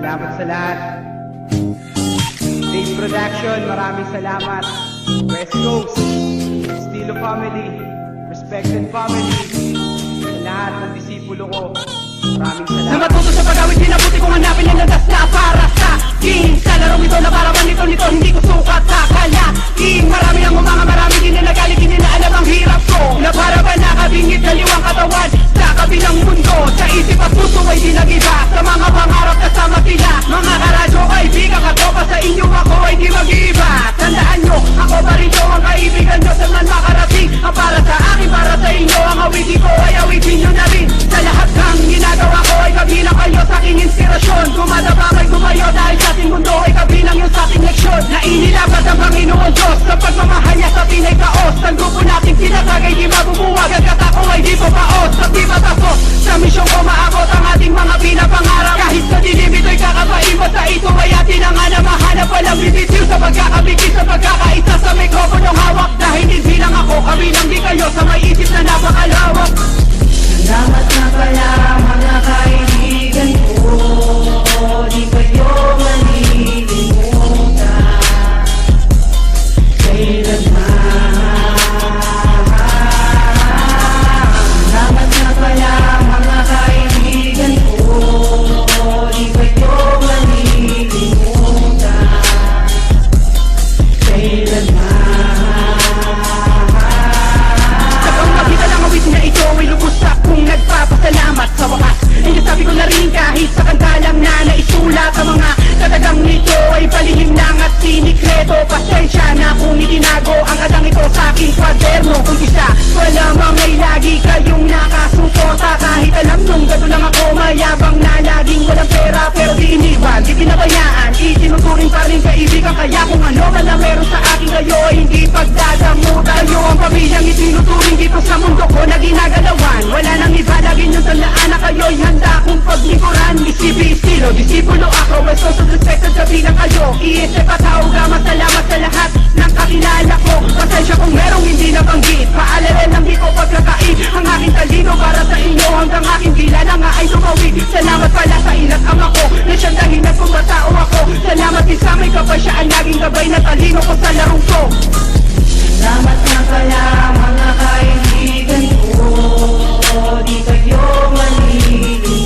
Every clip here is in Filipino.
Salamat sa lahat. Dave Production, maraming salamat. West Coast, Estilo Family, Respected Family, sa lahat ng disipulo ko, maraming salamat. Na matuto sa pag-awit, dinabuti kong hanapin ang landas na para sa akin. Sa larong ito na para nito, hindi ko sukat sa kalaking. Marami ang umanga, marami din na nagalit, hindi na alam ang hirap ko. Na para ba nakabingit, kaliwang katawan sa kabilang mundo. Sa isip at puso ay di nag-iba, sa mga pangarap kasama sila. Mga karadyo, kaibigan, katropa, sa inyo ako ay di mag-iiba. Tandaan nyo, ako pa rin to ang kaibigan nyo. Saan man makarating, ang para sa akin, para sa inyo. Ang awitin ko ay awitin nyo na rin. Sa lahat ng ginagawa ko ay kabilang kayo sa aking inspirasyon. Kumadabang ay tumayo dahil sa ating mundo ay kabilang yung sa ating leksyon. Na inilapat ang Panginoon Diyos sa pagmamahal niya sa Pinay Kaos. Ang grupo nating tinatagay di mabubuwag, ang katako ay di papaos. Sa di matasos, sa misyong ko maabot ang ating mga pinapangarap. Kahit sa dilim ito'y kakapaiba sa ito ay atin ang mahanap walang bibitiw sa pagkakabigis, sa pagkakaisa sa mikroponong hawak. Dahil hindi lang ako, kami lang di kayo sa may isip na napakalawak. Salamat na pala mga kaibigan ko, di kayo malilimutan kailanman. Salamat na pala mga kaibigan ko, di kayo malilimutan kailanman. Sa pangmagitan ng awit na ito ay lubos akong nagpapasalamat sa wakas. Hindi sabi ko na rin kahit sa kanta lang na naisulat. Ang mga katagang nito ay palihim lang at sinikreto. Pasensya na kung itinago ang kadang ito sa aking kwaderno. Kung isa, walamang ay lagi kayong nakasuporta. Kahit alam nung gato lang ako, mayabang na laging walang pera. Pero di iniwan, di pinabayaan, itinuturing pa rin kaibigan. Kaya kung ano man na meron sa akin kayo ay hindi pagdadamutan. Kayo ang pamilyang itinuturing dito sa mundo ko na ginagalawan. Wala nang iba, lagi nyo tandaan na kayo'y handa kong paglingkuran. Isipi, estilo, disipulo ako, West Coast of respected kabilang kayo. Iisip at hauga, masalamat sa lahat ng kakilala ko. Pasensya kung merong hindi nabanggit, paalala lang di ko pagkakain ang aking talino para sa inyo. Hanggang aking dila na nga ay tumawid. Salamat pala sa ilang ama ko na siyang dahilan kung matao ako. Salamat din sa may kapasyaan, laging gabay na talino ko sa larong ko. Salamat na pala mga kaibigan ko, di kayo malilimutan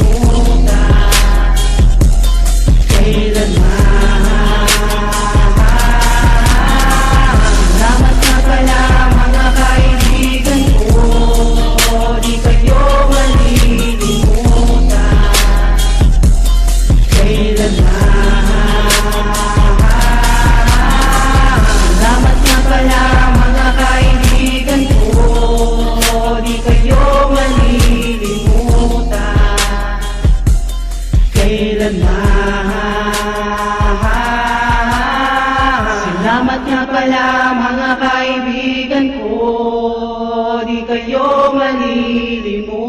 kailanman. Salamat na pala mga kaibigan ko, di kayo malilimutan kailanman. Salamat na pala mga kaibigan ko, di kayo malilimutan kailanman. Salamat nga pala mga kaibigan ko, di kayo malilimutan